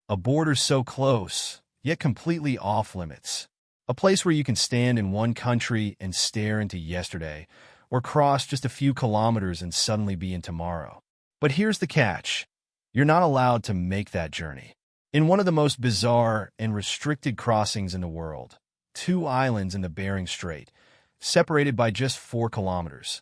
A border so close, yet completely off-limits. A place where you can stand in one country and stare into yesterday, or cross just a few kilometers and suddenly be in tomorrow. But here's the catch. You're not allowed to make that journey. In one of the most bizarre and restricted crossings in the world, two islands in the Bering Strait, separated by just 4 kilometers,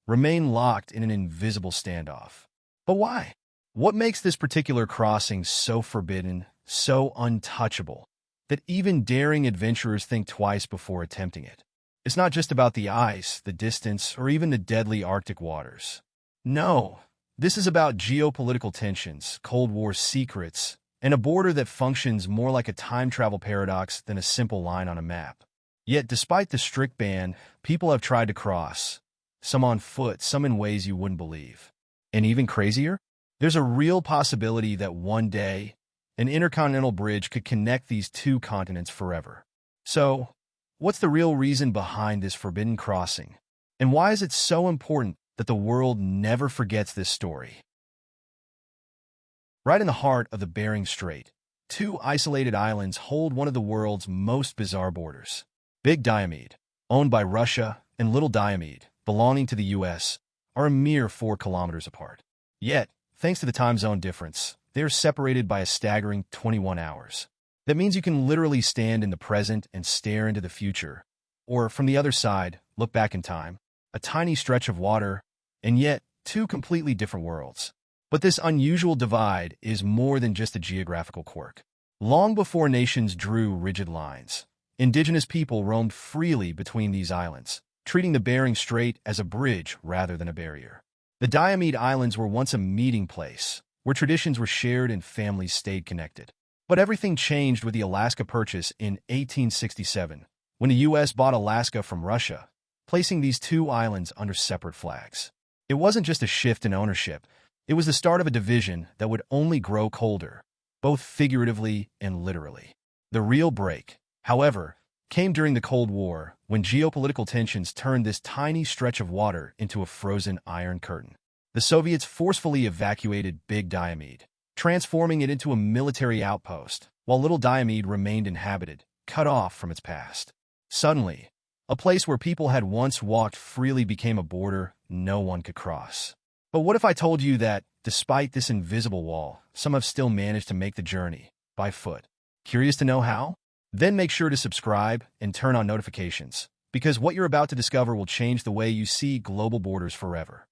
remain locked in an invisible standoff. But why? What makes this particular crossing so forbidden, so untouchable, that even daring adventurers think twice before attempting it? It's not just about the ice, the distance, or even the deadly Arctic waters. No, this is about geopolitical tensions, Cold War secrets, and a border that functions more like a time travel paradox than a simple line on a map. Yet, despite the strict ban, people have tried to cross, some on foot, some in ways you wouldn't believe. And even crazier, there's a real possibility that one day, an intercontinental bridge could connect these two continents forever. So, what's the real reason behind this forbidden crossing? And why is it so important that the world never forgets this story? Right in the heart of the Bering Strait, two isolated islands hold one of the world's most bizarre borders. Big Diomede, owned by Russia, and Little Diomede, belonging to the US, are a mere 4 kilometers apart. Yet, thanks to the time zone difference, they are separated by a staggering 21 hours. That means you can literally stand in the present and stare into the future, or from the other side, look back in time, a tiny stretch of water, and yet two completely different worlds. But this unusual divide is more than just a geographical quirk. Long before nations drew rigid lines, indigenous people roamed freely between these islands, treating the Bering Strait as a bridge rather than a barrier. The Diomede Islands were once a meeting place, where traditions were shared and families stayed connected. But everything changed with the Alaska Purchase in 1867, when the U.S. bought Alaska from Russia, placing these two islands under separate flags. It wasn't just a shift in ownership, it was the start of a division that would only grow colder, both figuratively and literally. The real break, however, came during the Cold War, when geopolitical tensions turned this tiny stretch of water into a frozen iron curtain. The Soviets forcefully evacuated Big Diomede, transforming it into a military outpost, while Little Diomede remained inhabited, cut off from its past. Suddenly, a place where people had once walked freely became a border no one could cross. But what if I told you that, despite this invisible wall, some have still managed to make the journey, by foot? Curious to know how? Then make sure to subscribe and turn on notifications, because what you're about to discover will change the way you see global borders forever.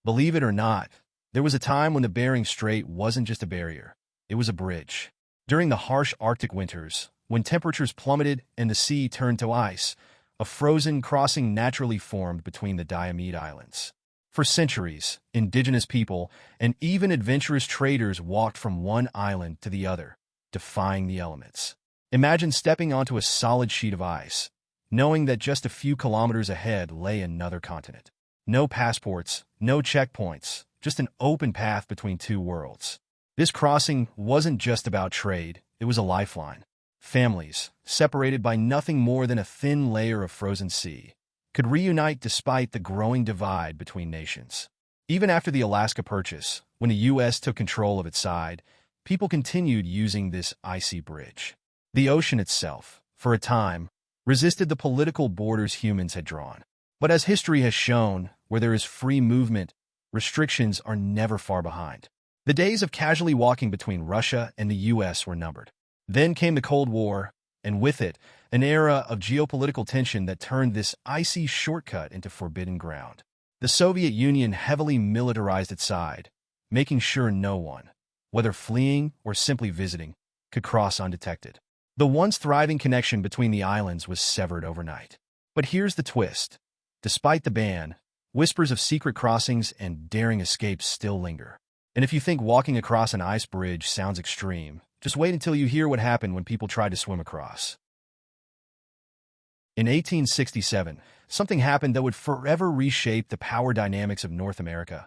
Believe it or not, there was a time when the Bering Strait wasn't just a barrier, it was a bridge. During the harsh Arctic winters, when temperatures plummeted and the sea turned to ice, a frozen crossing naturally formed between the Diomede Islands. For centuries, indigenous people and even adventurous traders walked from one island to the other, defying the elements. Imagine stepping onto a solid sheet of ice, knowing that just a few kilometers ahead lay another continent. No passports, no checkpoints, just an open path between two worlds. This crossing wasn't just about trade, it was a lifeline. Families, separated by nothing more than a thin layer of frozen sea, could reunite despite the growing divide between nations. Even after the Alaska Purchase, when the U.S. took control of its side, people continued using this icy bridge. The ocean itself, for a time, resisted the political borders humans had drawn. But as history has shown, where there is free movement, restrictions are never far behind. The days of casually walking between Russia and the U.S. were numbered. Then came the Cold War, and with it, an era of geopolitical tension that turned this icy shortcut into forbidden ground. The Soviet Union heavily militarized its side, making sure no one, whether fleeing or simply visiting, could cross undetected. The once thriving connection between the islands was severed overnight. But here's the twist. Despite the ban, whispers of secret crossings and daring escapes still linger. And if you think walking across an ice bridge sounds extreme, just wait until you hear what happened when people tried to swim across. In 1867, something happened that would forever reshape the power dynamics of North America: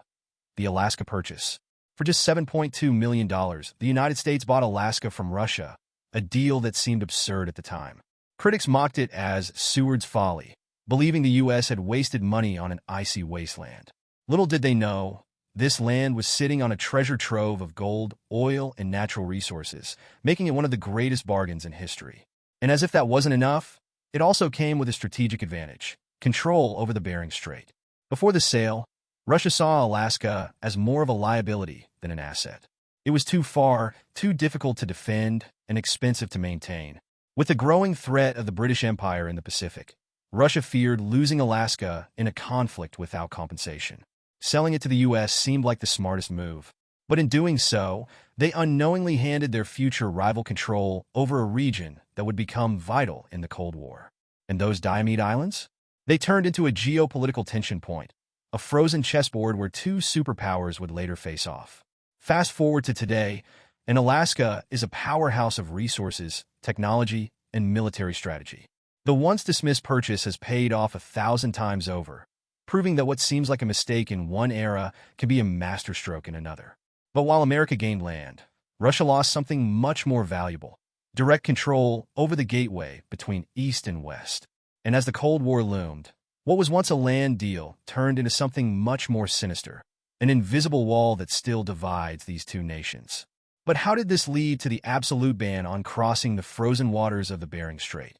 the Alaska Purchase. For just $7.2 million, the United States bought Alaska from Russia, a deal that seemed absurd at the time. Critics mocked it as Seward's folly, believing the U.S. had wasted money on an icy wasteland. Little did they know, This land was sitting on a treasure trove of gold, oil, and natural resources, making it one of the greatest bargains in history. And as if that wasn't enough, it also came with a strategic advantage: control over the Bering Strait. Before the sale, Russia saw Alaska as more of a liability than an asset. It was too far, too difficult to defend, and expensive to maintain. With the growing threat of the British Empire in the Pacific, Russia feared losing Alaska in a conflict without compensation. Selling it to the U.S. seemed like the smartest move. But in doing so, they unknowingly handed their future rival control over a region that would become vital in the Cold War. And those Diomede Islands? They turned into a geopolitical tension point, a frozen chessboard where two superpowers would later face off. Fast forward to today, and Alaska is a powerhouse of resources, technology, and military strategy. The once dismissed purchase has paid off 1,000 times over, proving that what seems like a mistake in one era can be a masterstroke in another. But while America gained land, Russia lost something much more valuable: direct control over the gateway between East and West. And as the Cold War loomed, what was once a land deal turned into something much more sinister: an invisible wall that still divides these two nations. But how did this lead to the absolute ban on crossing the frozen waters of the Bering Strait?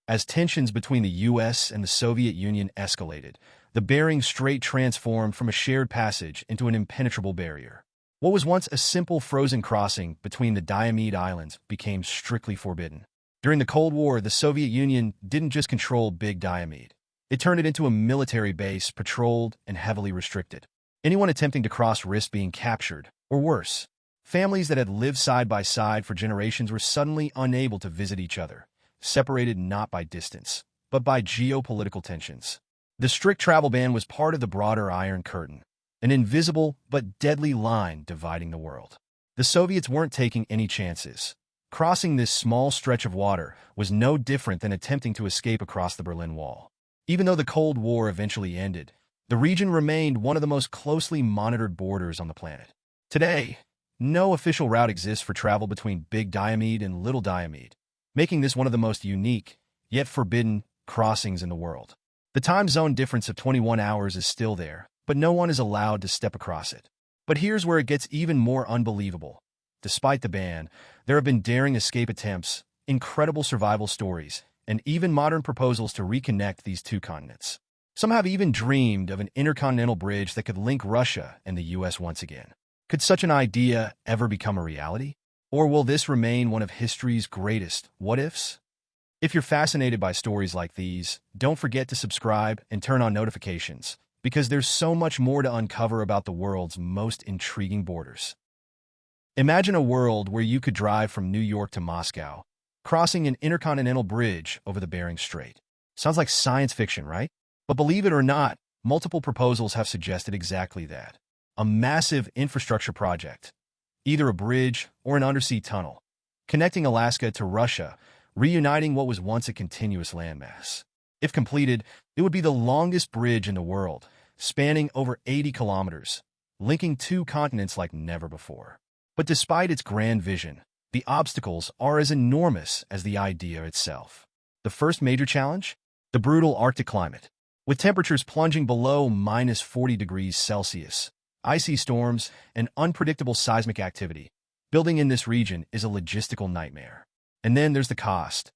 As tensions between the U.S. and the Soviet Union escalated, the Bering Strait transformed from a shared passage into an impenetrable barrier. What was once a simple frozen crossing between the Diomede Islands became strictly forbidden. During the Cold War, the Soviet Union didn't just control Big Diomede. It turned it into a military base, patrolled and heavily restricted. Anyone attempting to cross risked being captured, or worse. Families that had lived side by side for generations were suddenly unable to visit each other, separated not by distance, but by geopolitical tensions. The strict travel ban was part of the broader Iron Curtain, an invisible but deadly line dividing the world. The Soviets weren't taking any chances. Crossing this small stretch of water was no different than attempting to escape across the Berlin Wall. Even though the Cold War eventually ended, the region remained one of the most closely monitored borders on the planet. Today, no official route exists for travel between Big Diomede and Little Diomede, making this one of the most unique, yet forbidden, crossings in the world. The time zone difference of 21 hours is still there, but no one is allowed to step across it. But here's where it gets even more unbelievable. Despite the ban, there have been daring escape attempts, incredible survival stories, and even modern proposals to reconnect these two continents. Some have even dreamed of an intercontinental bridge that could link Russia and the U.S. once again. Could such an idea ever become a reality? Or will this remain one of history's greatest what-ifs? If you're fascinated by stories like these, don't forget to subscribe and turn on notifications, because there's so much more to uncover about the world's most intriguing borders. Imagine a world where you could drive from New York to Moscow, crossing an intercontinental bridge over the Bering Strait. Sounds like science fiction, right? But believe it or not, multiple proposals have suggested exactly that. A massive infrastructure project, either a bridge or an undersea tunnel, connecting Alaska to Russia, reuniting what was once a continuous landmass. If completed, it would be the longest bridge in the world, spanning over 80 kilometers, linking two continents like never before. But despite its grand vision, the obstacles are as enormous as the idea itself. The first major challenge? The brutal Arctic climate. With temperatures plunging below minus 40 degrees Celsius, icy storms, and unpredictable seismic activity, building in this region is a logistical nightmare. And then there's the cost,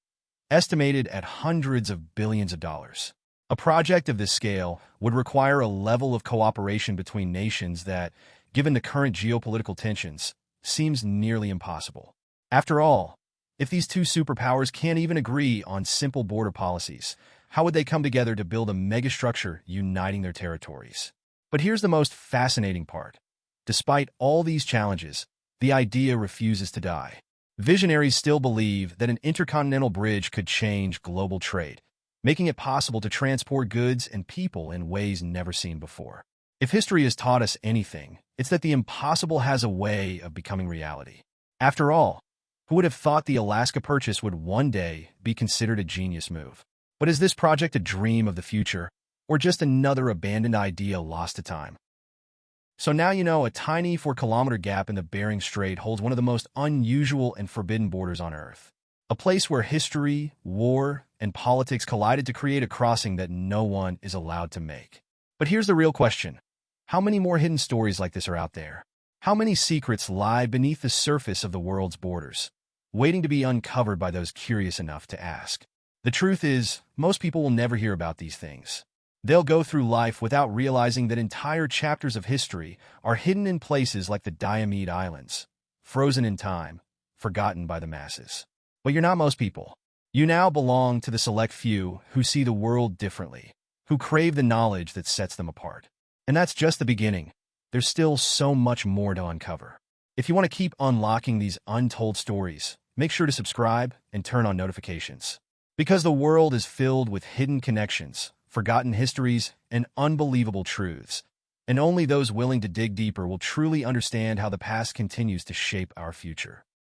estimated at hundreds of billions of dollars. A project of this scale would require a level of cooperation between nations that, given the current geopolitical tensions, seems nearly impossible. After all, if these two superpowers can't even agree on simple border policies, how would they come together to build a megastructure uniting their territories? But here's the most fascinating part. Despite all these challenges, the idea refuses to die. Visionaries still believe that an intercontinental bridge could change global trade, making it possible to transport goods and people in ways never seen before. If history has taught us anything, it's that the impossible has a way of becoming reality. After all, who would have thought the Alaska Purchase would one day be considered a genius move? But is this project a dream of the future, or just another abandoned idea lost to time? So now you know a tiny 4-kilometer gap in the Bering Strait holds one of the most unusual and forbidden borders on Earth. A place where history, war, and politics collided to create a crossing that no one is allowed to make. But here's the real question. How many more hidden stories like this are out there? How many secrets lie beneath the surface of the world's borders, waiting to be uncovered by those curious enough to ask? The truth is, most people will never hear about these things. They'll go through life without realizing that entire chapters of history are hidden in places like the Diomede Islands, frozen in time, forgotten by the masses. But you're not most people. You now belong to the select few who see the world differently, who crave the knowledge that sets them apart. And that's just the beginning. There's still so much more to uncover. If you want to keep unlocking these untold stories, make sure to subscribe and turn on notifications. Because the world is filled with hidden connections, forgotten histories, and unbelievable truths. And only those willing to dig deeper will truly understand how the past continues to shape our future.